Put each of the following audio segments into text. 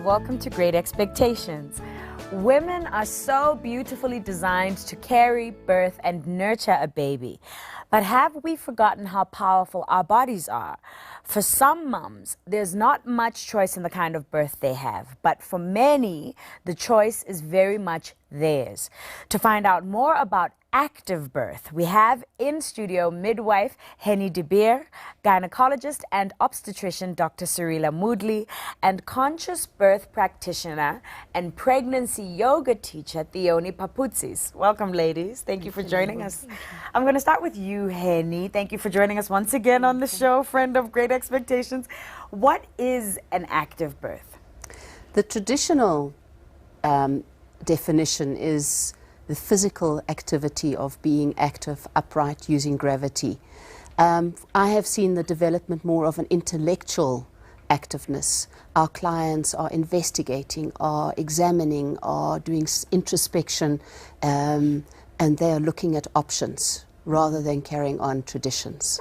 and welcome to Great Expectations. Women are so beautifully designed to carry, birth, and nurture a baby. But have we forgotten how powerful our bodies are? For some mums, there's not much choice in the kind of birth they have, but for many, the choice is very much theirs. To find out more about active birth, we have in studio midwife Henny de Beer, gynecologist and obstetrician Dr. Sarila Moodley, and conscious birth practitioner and pregnancy yoga teacher Theoni Paputsis. Welcome, ladies. Thank you for joining us. I'm going to start with you, Henny. Thank you for joining us once again on the show, friend of Great Expectations. What is an active birth? The traditional definition is the physical activity of being active, upright, using gravity. I have seen the development more of an intellectual activeness. Our clients are investigating, are examining, are doing introspection, and they are looking at options rather than carrying on traditions.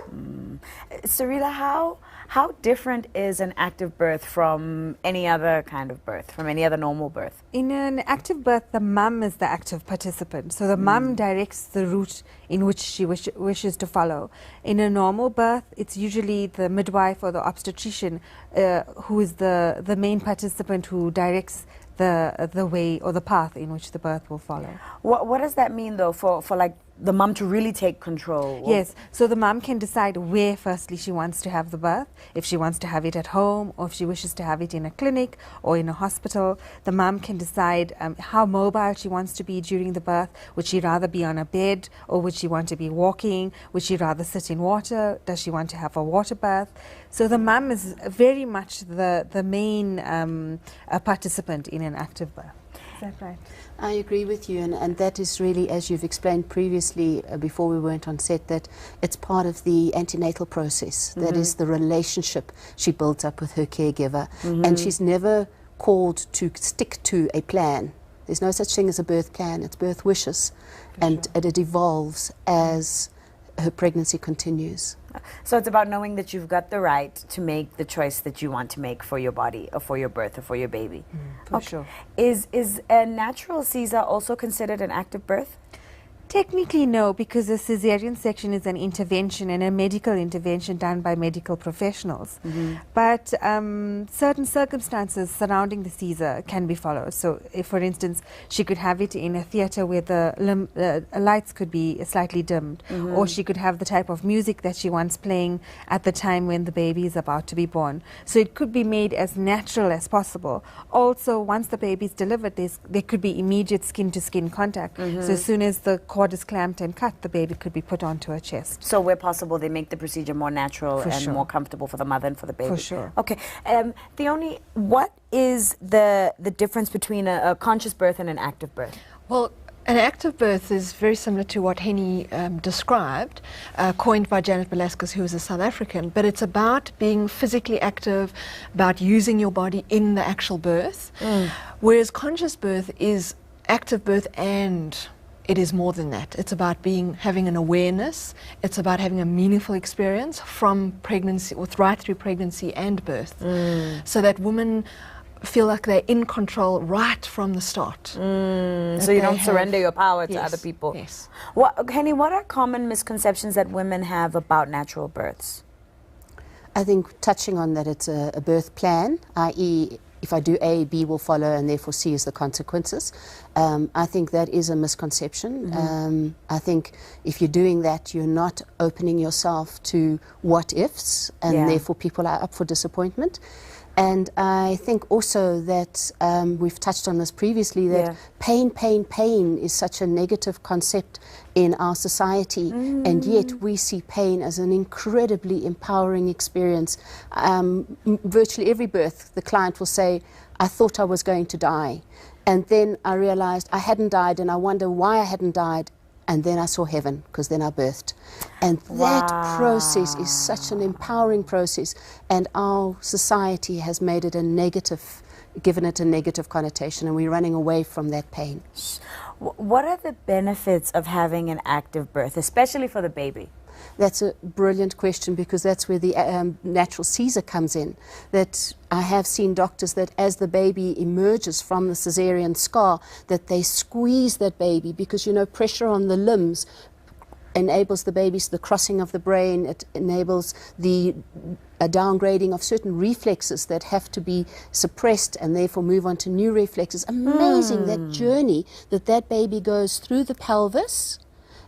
Sarila, how different is an active birth from any other kind of birth, from any other normal birth? In an active birth, the mum is the active participant. So the mum directs the route in which she wishes to follow. In a normal birth, it's usually the midwife or the obstetrician who is the main participant who directs the way or the path in which the birth will follow. What does that mean, though, for like the mum to really take control? Yes, so the mum can decide where firstly she wants to have the birth, if she wants to have it at home or if she wishes to have it in a clinic or in a hospital. The mum can decide how mobile she wants to be during the birth. Would she rather be on a bed or would she want to be walking? Would she rather sit in water? Does she want to have a water birth? So the mum is very much the main participant in an active birth. Is that right? I agree with you, and that is really, as you've explained previously before we went on set, that it's part of the antenatal process. That is the relationship she builds up with her caregiver, and she's never called to stick to a plan. There's no such thing as a birth plan, it's birth wishes, and it evolves as her pregnancy continues. So it's about knowing that you've got the right to make the choice that you want to make for your body or for your birth or for your baby. For sure. Is a natural Caesar also considered an active birth? Technically, no, because a cesarean section is an intervention and a medical intervention done by medical professionals. But certain circumstances surrounding the Caesar can be followed. So, if, for instance, she could have it in a theatre where the lights could be slightly dimmed, or she could have the type of music that she wants playing at the time when the baby is about to be born. So, it could be made as natural as possible. Also, once the baby is delivered, there could be immediate skin-to-skin contact. So, as soon as the cord is clamped and cut, the baby could be put onto her chest. So where possible, they make the procedure more natural and more comfortable for the mother and for the baby. For sure. Okay. Theoni, what is the difference between a conscious birth and an active birth? Well, an active birth is very similar to what Henny described, coined by Janet Velasquez, who is a South African, but it's about being physically active, about using your body in the actual birth, whereas conscious birth is active birth and it is more than that. It's about having an awareness. It's about having a meaningful experience from pregnancy, right through pregnancy and birth, so that women feel like they're in control right from the start. So you don't surrender your power to other people. Yes. Henny, what are common misconceptions that women have about natural births? I think touching on that, it's a birth plan, i.e. if I do A, B will follow, and therefore C is the consequences. I think that is a misconception. I think if you're doing that, you're not opening yourself to what ifs, and therefore people are up for disappointment. And I think also that we've touched on this previously, that pain is such a negative concept in our society, and yet we see pain as an incredibly empowering experience. Virtually every birth, the client will say, I thought I was going to die, and then I realized I hadn't died, and I wonder why I hadn't died. And then I saw heaven, because then I birthed. And that process is such an empowering process. And our society has made it given it a negative connotation, and we're running away from that pain. What are the benefits of having an active birth, especially for the baby? That's a brilliant question, because that's where the natural Caesar comes in. That I have seen doctors that as the baby emerges from the cesarean scar, that they squeeze that baby, because, you know, pressure on the limbs enables the babies the crossing of the brain. It enables the downgrading of certain reflexes that have to be suppressed and therefore move on to new reflexes. Amazing, that journey that baby goes through the pelvis.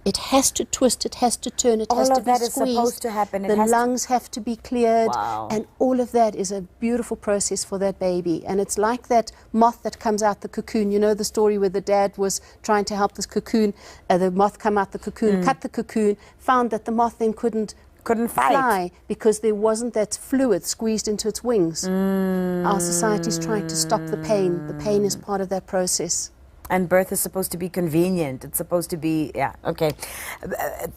It has to twist, it has to turn, it has to be squeezed. All of that is supposed to happen. The lungs have to be cleared. Wow. And all of that is a beautiful process for that baby. And it's like that moth that comes out the cocoon. You know the story where the dad was trying to help this cocoon, the moth come out the cocoon, cut the cocoon, found that the moth then couldn't fly because there wasn't that fluid squeezed into its wings. Our society's trying to stop the pain. The pain is part of that process. And birth is supposed to be convenient. It's supposed to be, yeah, okay.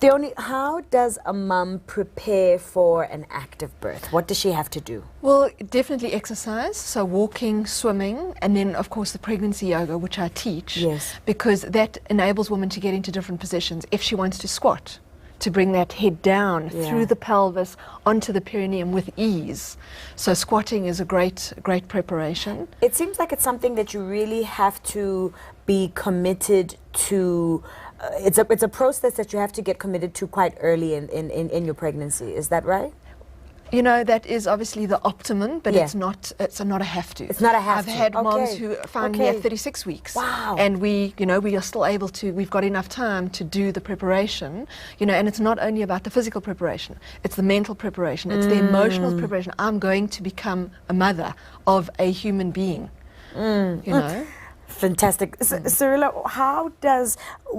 Theoni, how does a mum prepare for an active birth? What does she have to do? Well, definitely exercise, so walking, swimming, and then, of course, the pregnancy yoga, which I teach. Yes. Because that enables women to get into different positions. If she wants to squat, to bring that head down through the pelvis onto the perineum with ease. So squatting is a great preparation. It seems like it's something that you really have to be committed to. It's a process that you have to get committed to quite early in your pregnancy. Is that right? You know, that is obviously the optimum, but it's not a have to. It's not a have I've to. had moms who found me at 36 weeks. Wow. And we are still able to, we've got enough time to do the preparation, you know, and it's not only about the physical preparation, it's the mental preparation, it's the emotional preparation. I'm going to become a mother of a human being, you know. Fantastic. Cyrilla, how does,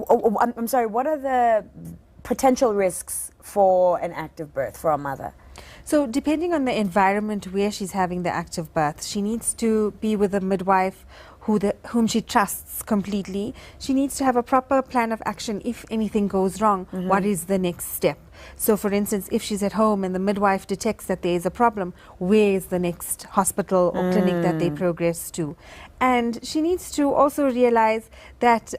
I'm sorry, what are the potential risks for an active birth for a mother? So depending on the environment where she's having the active birth, she needs to be with a midwife whom she trusts completely. She needs to have a proper plan of action if anything goes wrong. What is the next step? So for instance, if she's at home and the midwife detects that there is a problem, where is the next hospital or clinic that they progress to? And she needs to also realize that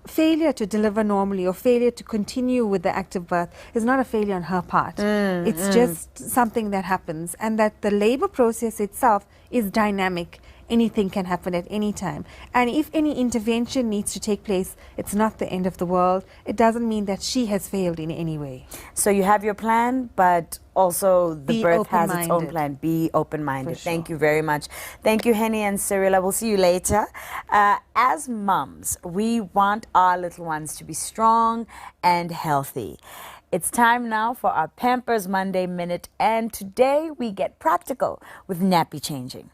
failure to deliver normally or failure to continue with the active birth is not a failure on her part. It's just something that happens, and that the labor process itself is dynamic. Anything can happen at any time. And if any intervention needs to take place, it's not the end of the world. It doesn't mean that she has failed in any way. So you have your plan, but also the birth has its own plan. Be open-minded. Sure. Thank you very much. Thank you, Henny and Cyrilla. We'll see you later. As mums, we want our little ones to be strong and healthy. It's time now for our Pampers Monday Minute, and today we get practical with nappy changing.